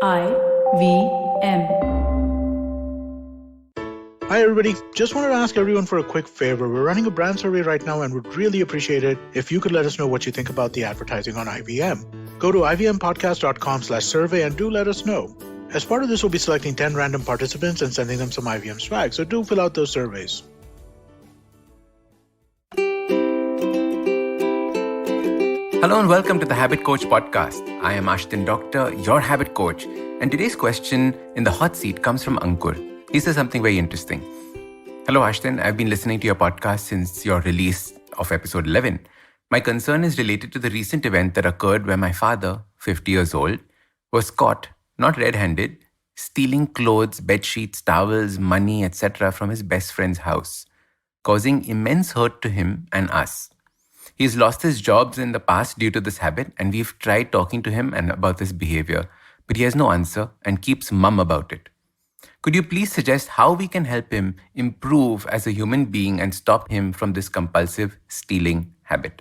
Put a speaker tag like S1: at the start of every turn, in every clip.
S1: IVM.
S2: Hi, everybody. Just wanted to ask everyone for a quick favor. We're running a brand survey right now and would really appreciate it if you could let us know what you think about the advertising on IVM. Go to ivmpodcast.com/survey and do let us know. As part of this, we'll be selecting 10 random participants and sending them some IVM swag, so do fill out those surveys.
S3: Hello and welcome to the Habit Coach podcast. I am Ashdin Doctor, your habit coach, and today's question in the hot seat comes from Ankur. He says something very interesting. Hello Ashdin, I've been listening to your podcast since your release of episode 11. My concern is related to the recent event that occurred where my father, 50 years old, was caught, not red-handed, stealing clothes, bedsheets, towels, money, etc. from his best friend's house, causing immense hurt to him and us. He's lost his jobs in the past due to this habit, and we've tried talking to him and about this behavior, but he has no answer and keeps mum about it. Could you please suggest how we can help him improve as a human being and stop him from this compulsive stealing habit?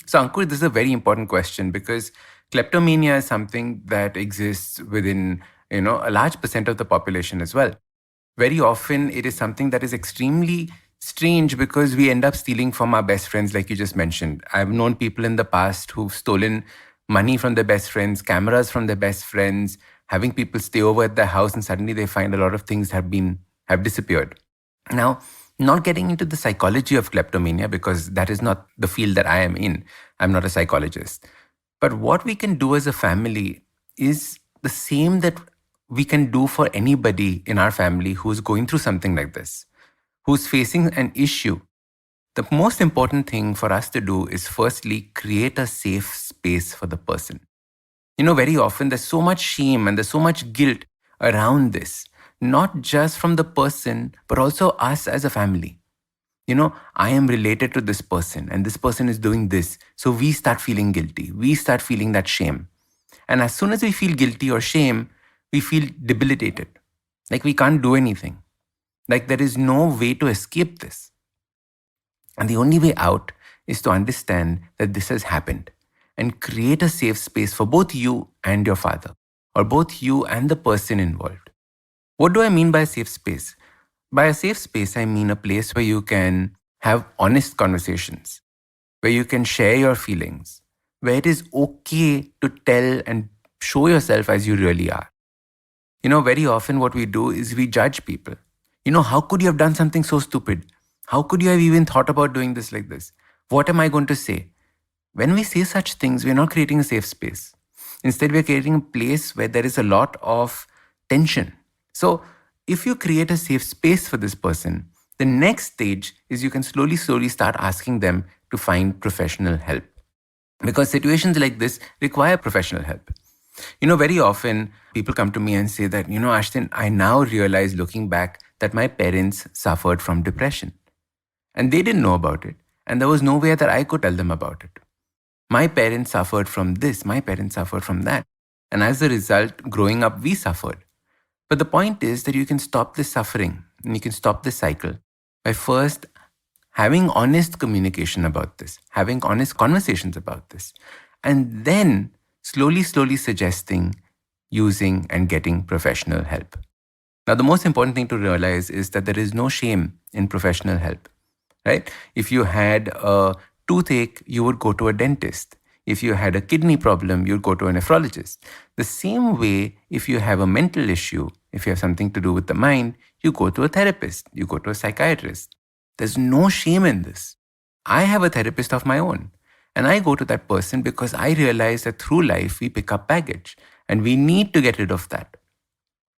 S3: So Ankur, this is a very important question because kleptomania is something that exists within, a large percent of the population as well. Very often it is something that is extremely strange because we end up stealing from our best friends, like you just mentioned. I've known people in the past who've stolen money from their best friends, cameras from their best friends, having people stay over at their house, and suddenly they find a lot of things have disappeared. Now, not getting into the psychology of kleptomania because that is not the field that I am in. I'm not a psychologist. But what we can do as a family is the same that we can do for anybody in our family who's going through something like this, who's facing an issue. The most important thing for us to do is firstly create a safe space for the person. Very often there's so much shame and there's so much guilt around this, not just from the person, but also us as a family. I am related to this person and this person is doing this. So we start feeling guilty. We start feeling that shame. And as soon as we feel guilty or shame, we feel debilitated. Like we can't do anything. Like there is no way to escape this. And the only way out is to understand that this has happened and create a safe space for both you and your father, or both you and the person involved. What do I mean by a safe space? By a safe space, I mean a place where you can have honest conversations, where you can share your feelings, where it is okay to tell and show yourself as you really are. Very often what we do is we judge people. How could you have done something so stupid? How could you have even thought about doing this like this? What am I going to say? When we say such things, we're not creating a safe space. Instead, we're creating a place where there is a lot of tension. So if you create a safe space for this person, the next stage is you can slowly start asking them to find professional help. Because situations like this require professional help. Very often people come to me and say that, Ashdin, I now realize looking back that my parents suffered from depression. And they didn't know about it. And there was no way that I could tell them about it. My parents suffered from this. My parents suffered from that. And as a result, growing up, we suffered. But the point is that you can stop this suffering and you can stop this cycle by first having honest communication about this, having honest conversations about this, and then slowly suggesting using and getting professional help. Now, the most important thing to realize is that there is no shame in professional help, right? If you had a toothache, you would go to a dentist. If you had a kidney problem, you'd go to a nephrologist. The same way, if you have a mental issue, if you have something to do with the mind, you go to a therapist, you go to a psychiatrist. There's no shame in this. I have a therapist of my own, and I go to that person because I realize that through life, we pick up baggage, and we need to get rid of that.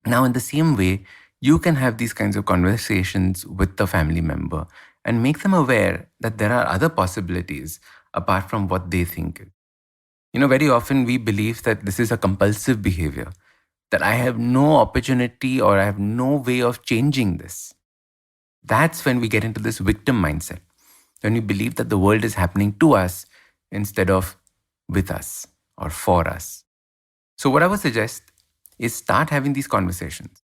S3: Now, in the same way, you can have these kinds of conversations with the family member and make them aware that there are other possibilities apart from what they think. Very often we believe that this is a compulsive behavior, that I have no opportunity or I have no way of changing this. That's when we get into this victim mindset, when we believe that the world is happening to us instead of with us or for us. So what I would suggest is start having these conversations.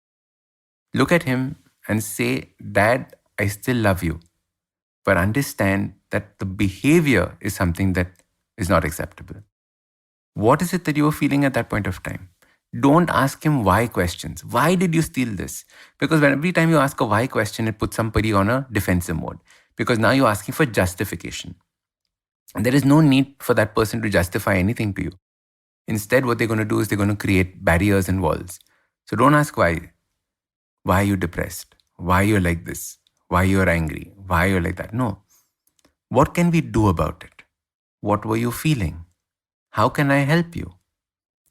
S3: Look at him and say, Dad, I still love you. But understand that the behavior is something that is not acceptable. What is it that you were feeling at that point of time? Don't ask him why questions. Why did you steal this? Because every time you ask a why question, it puts somebody on a defensive mode. Because now you're asking for justification. And there is no need for that person to justify anything to you. Instead, what they're going to do is they're going to create barriers and walls. So don't ask why. Why are you depressed? Why you're like this? Why you're angry? Why you're like that? No. What can we do about it? What were you feeling? How can I help you?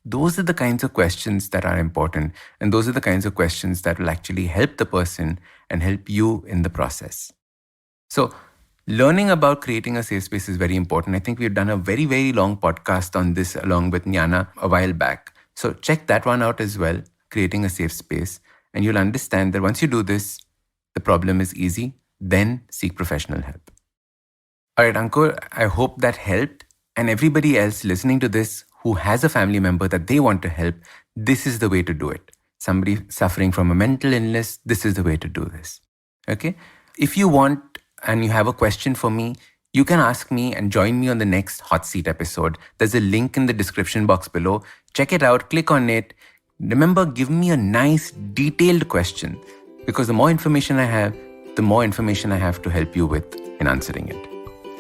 S3: Those are the kinds of questions that are important. And those are the kinds of questions that will actually help the person and help you in the process. So learning about creating a safe space is very important. I think we've done a very, very long podcast on this along with Nyana a while back. So check that one out as well, creating a safe space. And you'll understand that once you do this, the problem is easy. Then seek professional help. All right, Ankur, I hope that helped. And everybody else listening to this who has a family member that they want to help, this is the way to do it. Somebody suffering from a mental illness, this is the way to do this. Okay? If you want and you have a question for me, you can ask me and join me on the next Hot Seat episode. There's a link in the description box below. Check it out, click on it. Remember, give me a nice, detailed question, because the more information I have, the more information I have to help you with in answering it.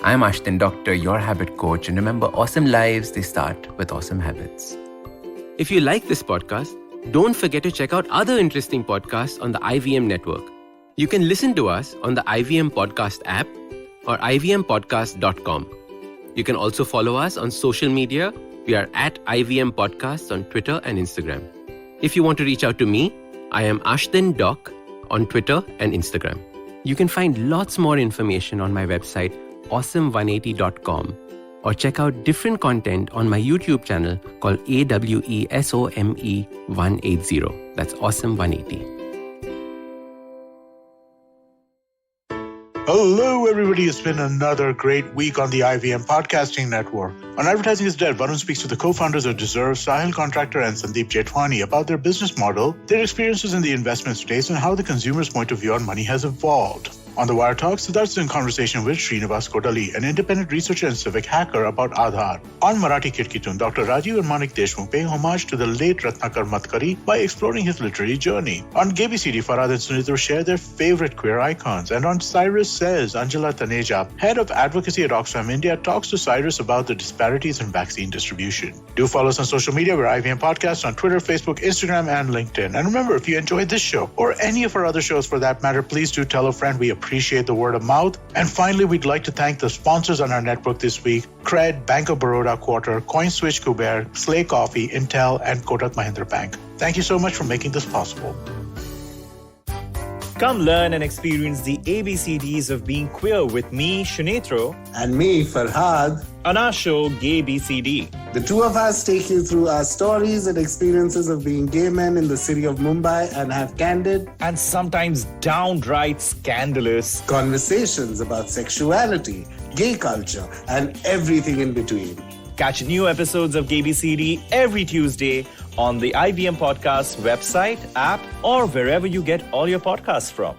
S3: I'm Ashdin Doctor, your habit coach, and remember, awesome lives, they start with awesome habits. If you like this podcast, don't forget to check out other interesting podcasts on the IVM network. You can listen to us on the IVM Podcast app or ivmpodcast.com. You can also follow us on social media. We are at IVM Podcasts on Twitter and Instagram. If you want to reach out to me, I am Ashdin Doc on Twitter and Instagram. You can find lots more information on my website, awesome180.com, or check out different content on my YouTube channel called AWESOME 180. That's Awesome 180.
S2: Hello, everybody. It's been another great week on the IVM Podcasting Network. On Advertising is Dead, Varun speaks to the co-founders of Deserve, Sahil Contractor, and Sandeep Jethwani about their business model, their experiences in the investment space, and how the consumer's point of view on money has evolved. On the Wire Talk, Siddharth's in conversation with Srinivas Kodali, an independent researcher and civic hacker, about Aadhaar. On Marathi Kirkitun, Dr. Rajiv and Manik Deshmukh pay homage to the late Ratnakar Matkari by exploring his literary journey. On GBCD, Farhad and Sunitro share their favorite queer icons. And on Cyrus Says, Anjala Taneja, head of advocacy at Oxfam India, talks to Cyrus about the disparities in vaccine distribution. Do follow us on social media. We're IVM Podcast on Twitter, Facebook, Instagram, and LinkedIn. And remember, if you enjoyed this show, or any of our other shows for that matter, please do tell a friend. We appreciate the word of mouth. And finally, we'd like to thank the sponsors on our network this week: Cred, Bank of Baroda Quarter, CoinSwitch Kuber, Slay Coffee, Intel, and Kotak Mahindra Bank. Thank you so much for making this possible.
S1: Come learn and experience the ABCDs of being queer with me, Shunetro,
S4: and me, Farhad,
S1: on our show, Gay BCD.
S4: The two of us take you through our stories and experiences of being gay men in the city of Mumbai and have candid
S1: and sometimes downright scandalous
S4: conversations about sexuality, gay culture, and everything in between.
S1: Catch new episodes of Gay BCD every Tuesday on the IVM Podcast website, app, or wherever you get all your podcasts from.